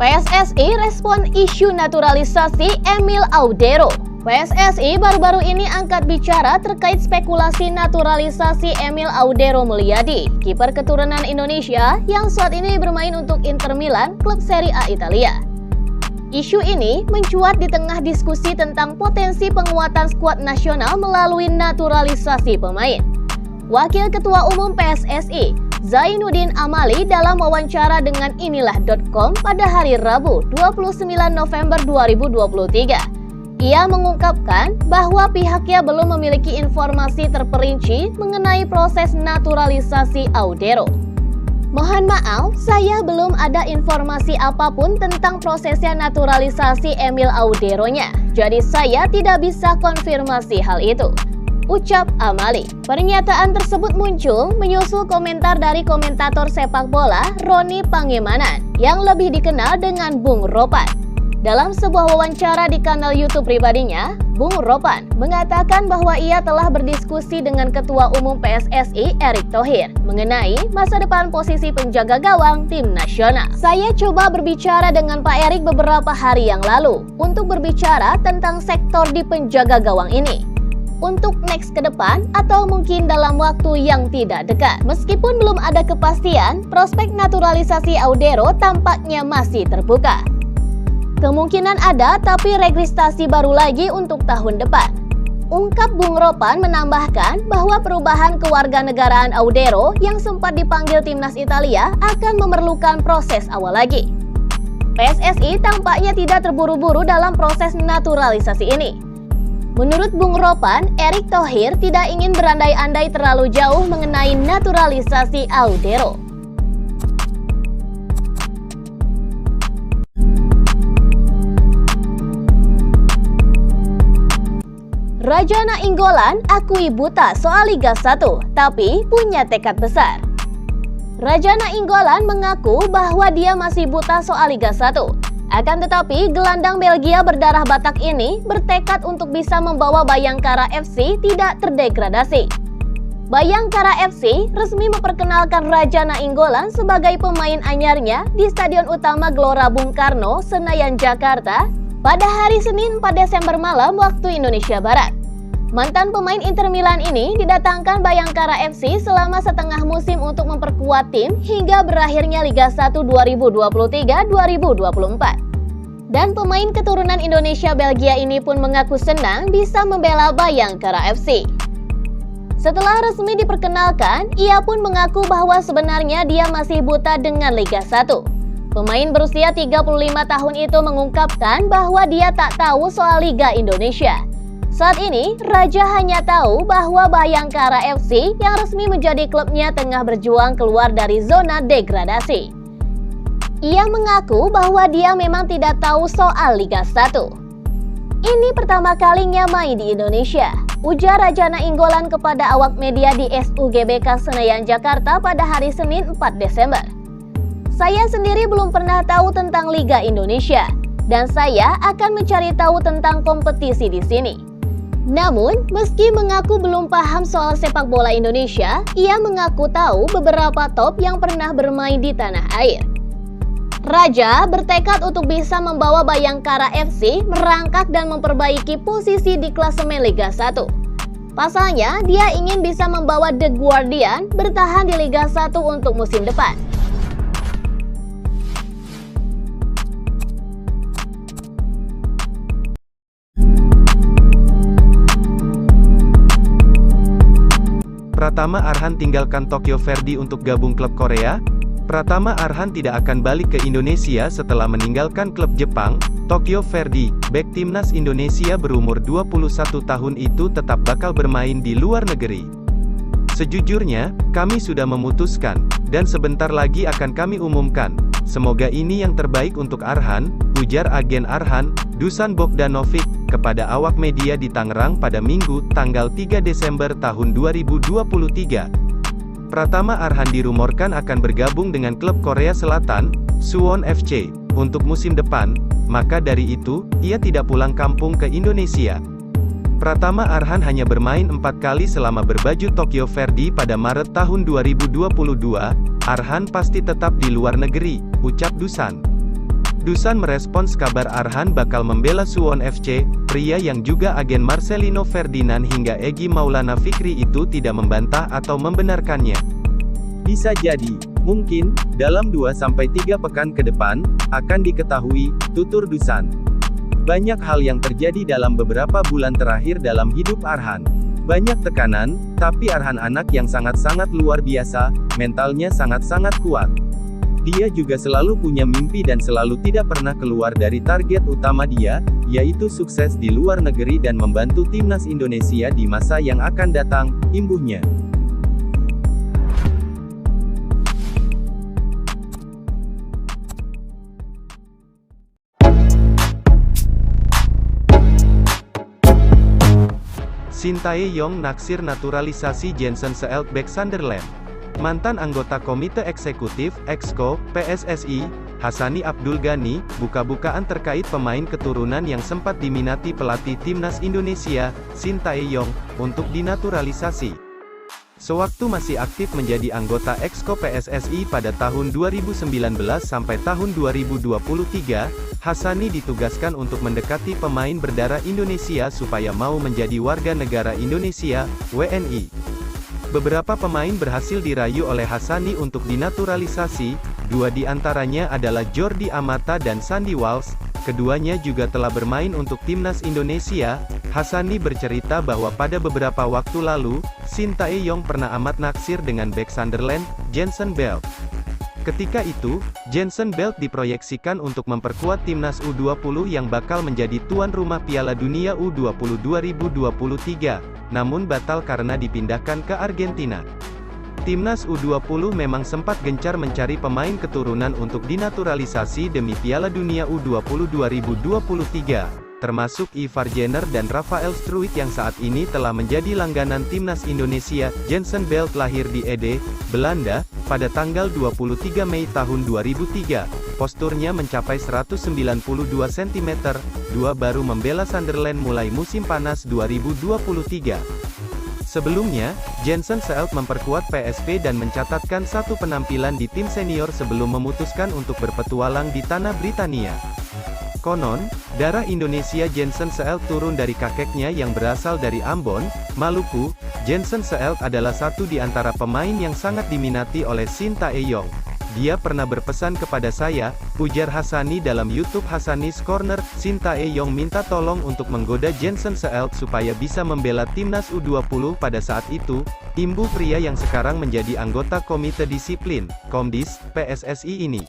PSSI respon isu naturalisasi Emil Audero. PSSI baru-baru ini angkat bicara terkait spekulasi naturalisasi Emil Audero Mulyadi, kiper keturunan Indonesia yang saat ini bermain untuk Inter Milan, klub Serie A Italia. Isu ini mencuat di tengah diskusi tentang potensi penguatan skuad nasional melalui naturalisasi pemain. Wakil Ketua Umum PSSI, Zainuddin Amali dalam wawancara dengan inilah.com pada hari Rabu 29 November 2023. Ia mengungkapkan bahwa pihaknya belum memiliki informasi terperinci mengenai proses naturalisasi Audero. Mohon maaf, saya belum ada informasi apapun tentang prosesnya naturalisasi Emil Audero-nya. Jadi saya tidak bisa konfirmasi hal itu, ucap Amali. Pernyataan tersebut muncul menyusul komentar dari komentator sepak bola Roni Pangemanan yang lebih dikenal dengan Bung Ropan. Dalam sebuah wawancara di kanal YouTube pribadinya, Bung Ropan mengatakan bahwa ia telah berdiskusi dengan Ketua Umum PSSI Erick Thohir mengenai masa depan posisi penjaga gawang tim nasional. Saya coba berbicara dengan Pak Erick beberapa hari yang lalu untuk berbicara tentang sektor di penjaga gawang ini. Untuk next ke depan atau mungkin dalam waktu yang tidak dekat. Meskipun belum ada kepastian, prospek naturalisasi Audero tampaknya masih terbuka. Kemungkinan ada, tapi registrasi baru lagi untuk tahun depan. Ungkap Bung Ropan menambahkan bahwa perubahan kewarganegaraan Audero yang sempat dipanggil timnas Italia akan memerlukan proses awal lagi. PSSI tampaknya tidak terburu-buru dalam proses naturalisasi ini. Menurut Bung Ropan, Erick Thohir tidak ingin berandai-andai terlalu jauh mengenai naturalisasi Audero. Raja Nainggolan akui buta soal Liga 1, tapi punya tekad besar. Raja Nainggolan mengaku bahwa dia masih buta soal Liga 1. Akan tetapi, gelandang Belgia berdarah Batak ini bertekad untuk bisa membawa Bayangkara FC tidak terdegradasi. Bayangkara FC resmi memperkenalkan Raja Nainggolan sebagai pemain anyarnya di Stadion Utama Gelora Bung Karno, Senayan, Jakarta pada hari Senin 4 Desember malam waktu Indonesia Barat. Mantan pemain Inter Milan ini didatangkan Bayangkara FC selama setengah musim untuk memperkuat tim hingga berakhirnya Liga 1 2023-2024. Dan pemain keturunan Indonesia Belgia ini pun mengaku senang bisa membela Bayangkara FC. Setelah resmi diperkenalkan, ia pun mengaku bahwa sebenarnya dia masih buta dengan Liga 1. Pemain berusia 35 tahun itu mengungkapkan bahwa dia tak tahu soal Liga Indonesia. Saat ini, Raja hanya tahu bahwa Bayangkara FC yang resmi menjadi klubnya tengah berjuang keluar dari zona degradasi. Ia mengaku bahwa dia memang tidak tahu soal Liga 1. Ini pertama kalinya main di Indonesia, ujar Raja Nainggolan kepada awak media di SUGBK Senayan, Jakarta pada hari Senin 4 Desember. Saya sendiri belum pernah tahu tentang Liga Indonesia, dan saya akan mencari tahu tentang kompetisi di sini. Namun, meski mengaku belum paham soal sepak bola Indonesia, ia mengaku tahu beberapa top yang pernah bermain di tanah air. Raja bertekad untuk bisa membawa Bayangkara FC merangkak dan memperbaiki posisi di klasemen Liga 1. Pasalnya, dia ingin bisa membawa The Guardian bertahan di Liga 1 untuk musim depan. Pratama Arhan tinggalkan Tokyo Verdy untuk gabung klub Korea. Pratama Arhan tidak akan balik ke Indonesia setelah meninggalkan klub Jepang, Tokyo Verdy. Bek timnas Indonesia berumur 21 tahun itu tetap bakal bermain di luar negeri. Sejujurnya, kami sudah memutuskan, dan sebentar lagi akan kami umumkan. Semoga ini yang terbaik untuk Arhan, ujar agen Arhan, Dusan Bogdanovic, kepada awak media di Tangerang pada Minggu, tanggal 3 Desember tahun 2023. Pratama Arhan dirumorkan akan bergabung dengan klub Korea Selatan, Suwon FC, untuk musim depan, maka dari itu, ia tidak pulang kampung ke Indonesia. Pratama Arhan hanya bermain 4 kali selama berbaju Tokyo Verdy pada Maret tahun 2022, Arhan pasti tetap di luar negeri, ucap Dusan. Dusan merespons kabar Arhan bakal membela Suwon FC. Pria yang juga agen Marcelino Ferdinand hingga Egy Maulana Fikri itu tidak membantah atau membenarkannya. Bisa jadi, mungkin, dalam 2-3 pekan ke depan, akan diketahui, tutur Dusan. Banyak hal yang terjadi dalam beberapa bulan terakhir dalam hidup Arhan. Banyak tekanan, tapi Arhan anak yang sangat-sangat luar biasa, mentalnya sangat-sangat kuat. Dia juga selalu punya mimpi dan selalu tidak pernah keluar dari target utama dia, yaitu sukses di luar negeri dan membantu timnas Indonesia di masa yang akan datang, imbuhnya. Sintayong naksir naturalisasi Jensen Seelt bek Sunderland. Mantan anggota Komite Eksekutif, Exco, PSSI, Hassani Abdul Ghani, buka-bukaan terkait pemain keturunan yang sempat diminati pelatih timnas Indonesia, Sintayong, untuk dinaturalisasi. Sewaktu masih aktif menjadi anggota Exco PSSI pada tahun 2019 sampai tahun 2023, Hassani ditugaskan untuk mendekati pemain berdarah Indonesia supaya mau menjadi warga negara Indonesia, WNI. Beberapa pemain berhasil dirayu oleh Hassani untuk dinaturalisasi, 2 di antaranya adalah Jordi Amata dan Sandy Walsh, keduanya juga telah bermain untuk timnas Indonesia. Hassani bercerita bahwa pada beberapa waktu lalu, Sintayong pernah amat naksir dengan bek Sunderland, Jensen Belt. Ketika itu, Jensen Belt diproyeksikan untuk memperkuat timnas U20 yang bakal menjadi tuan rumah Piala Dunia U20 2023, namun batal karena dipindahkan ke Argentina. Timnas U20 memang sempat gencar mencari pemain keturunan untuk dinaturalisasi demi Piala Dunia U20 2023, termasuk Ivar Jenner dan Rafael Struijk yang saat ini telah menjadi langganan timnas Indonesia. Jensen Belt lahir di Ede, Belanda, pada tanggal 23 Mei tahun 2003. Posturnya mencapai 192 cm, baru membela Sunderland mulai musim panas 2023. Sebelumnya, Jensen Seelt memperkuat PSV dan mencatatkan 1 penampilan di tim senior sebelum memutuskan untuk berpetualang di tanah Britania. Konon, darah Indonesia Jensen Seelt turun dari kakeknya yang berasal dari Ambon, Maluku. Jensen Seelt adalah satu di antara pemain yang sangat diminati oleh Sintayong. Dia pernah berpesan kepada saya, ujar Hassani dalam YouTube Hassani's Corner. Sintayong minta tolong untuk menggoda Jensen Seelt supaya bisa membela timnas U20 pada saat itu. Imbu pria yang sekarang menjadi anggota Komite Disiplin, Komdis, PSSI ini